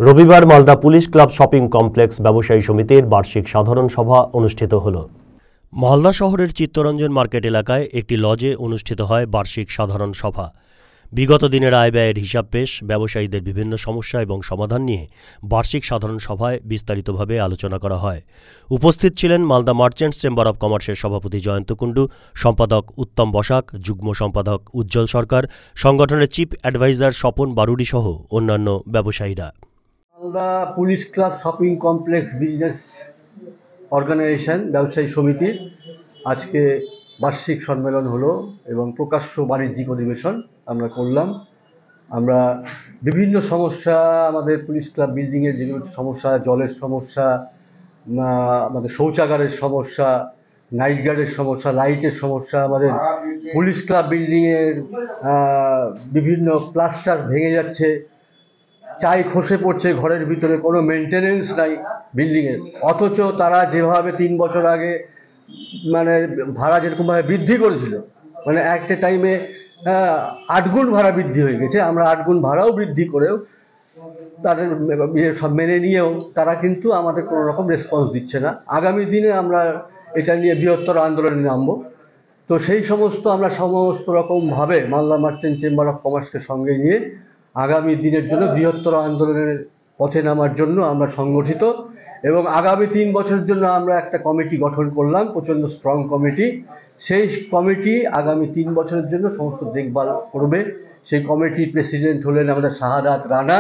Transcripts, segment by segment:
রবিবার Malda police club shopping complex ব্যবসায়ী সমিতির বার্ষিক সাধারণ সভা অনুষ্ঠিত হল। মালদা শহরের চিত্তরঞ্জন মার্কেট এলাকায় একটি লজে অনুষ্ঠিত হয় বার্ষিক সাধারণ সভা। বিগত দিনের আয় ব্যয়ের হিসাব পেশ, ব্যবসায়ীদের বিভিন্ন সমস্যা এবং সমাধান নিয়ে বার্ষিক সাধারণ সভায় বিস্তারিতভাবে আলোচনা করা হয়। উপস্থিত ছিলেন মালদা মার্চেন্টস চেম্বার অব কমার্সের সভাপতি জয়ন্ত কুণ্ডু, সম্পাদক উত্তম বসাক, যুগ্ম সম্পাদক উজ্জ্বল সরকার, সংগঠনের চিফ অ্যাডভাইজার স্বপন বারুড়ি সহ অন্যান্য ব্যবসায়ীরা। Malda police club shopping complex business organisation ব্যবসায়ী সমিতির আজকে বার্ষিক সম্মেলন হলো এবং প্রকাশ্য বাণিজ্যিক অধিবেশন আমরা করলাম। আমরা বিভিন্ন সমস্যা, আমাদের পুলিশ ক্লাব বিল্ডিংয়ের যেগুলো সমস্যা, জলের সমস্যা, আমাদের শৌচাগারের সমস্যা, নাইট গার্ডের সমস্যা, লাইটের সমস্যা, আমাদের পুলিশ ক্লাব বিল্ডিংয়ের বিভিন্ন প্লাস্টার ভেঙে যাচ্ছে, চাই খসে পড়ছে ঘরের ভিতরে, কোনো মেনটেনেন্স নাই বিল্ডিংয়ের, অথচ তারা যেভাবে 3 বছর আগে মানে ভাড়া যেরকমভাবে বৃদ্ধি করেছিল, মানে একটা টাইমে 8 গুণ ভাড়া বৃদ্ধি হয়ে গেছে। আমরা 8 গুণ ভাড়াও বৃদ্ধি করেও তাদের সব মেনে নিয়েও তারা কিন্তু আমাদের কোনো রকম রেসপন্স দিচ্ছে না। আগামী দিনে আমরা এটা নিয়ে বৃহত্তর আন্দোলনে নামবো। তো সেই সমস্ত আমরা সমস্ত রকমভাবে মালদা মার্চেন্ট চেম্বার অফ কমার্সকে সঙ্গে নিয়ে আগামী দিনের জন্য বৃহত্তর আন্দোলনের পথে নামার জন্য আমরা সংগঠিত, এবং আগামী 3 বছরের জন্য আমরা একটা কমিটি গঠন করলাম, প্রচণ্ড স্ট্রং কমিটি। সেই কমিটি আগামী 3 বছরের জন্য সমস্ত দেখভাল করবে। সেই কমিটির প্রেসিডেন্ট হলেন আমাদের শাহাদাত রানা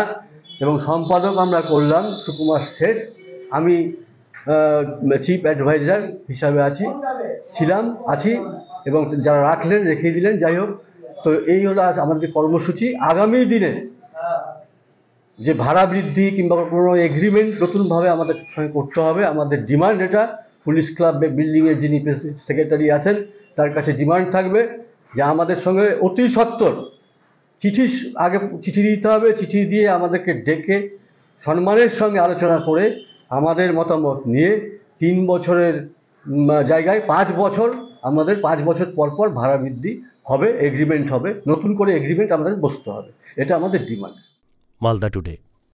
এবং সম্পাদক আমরা করলাম সুকুমার শেঠ। আমি চিফ অ্যাডভাইজার হিসাবে আছি এবং যারা রেখে দিলেন। যাই হোক, তো এই হলো আজ আমাদের কর্মসূচি। আগামী দিনে যে ভাড়া বৃদ্ধি কিংবা কোনো এগ্রিমেন্ট নতুনভাবে আমাদের সঙ্গে করতে হবে, আমাদের ডিমান্ড এটা। পুলিশ ক্লাব বিল্ডিংয়ের যিনি সেক্রেটারি আছেন তার কাছে ডিমান্ড থাকবে যে আমাদের সঙ্গে অতি সত্বর চিঠি দিতে হবে। চিঠি দিয়ে আমাদেরকে ডেকে সম্মানের সঙ্গে আলোচনা করে আমাদের মতামত নিয়ে 3 বছরের জায়গায় 5 বছর, আমাদের 5 বছর পর পর ভাড়া বৃদ্ধি হবে, এগ্রিমেন্ট হবে, নতুন করে এগ্রিমেন্ট আমাদের বসতে হবে। এটা আমাদের ডিমান্ড। মালদা টুডে।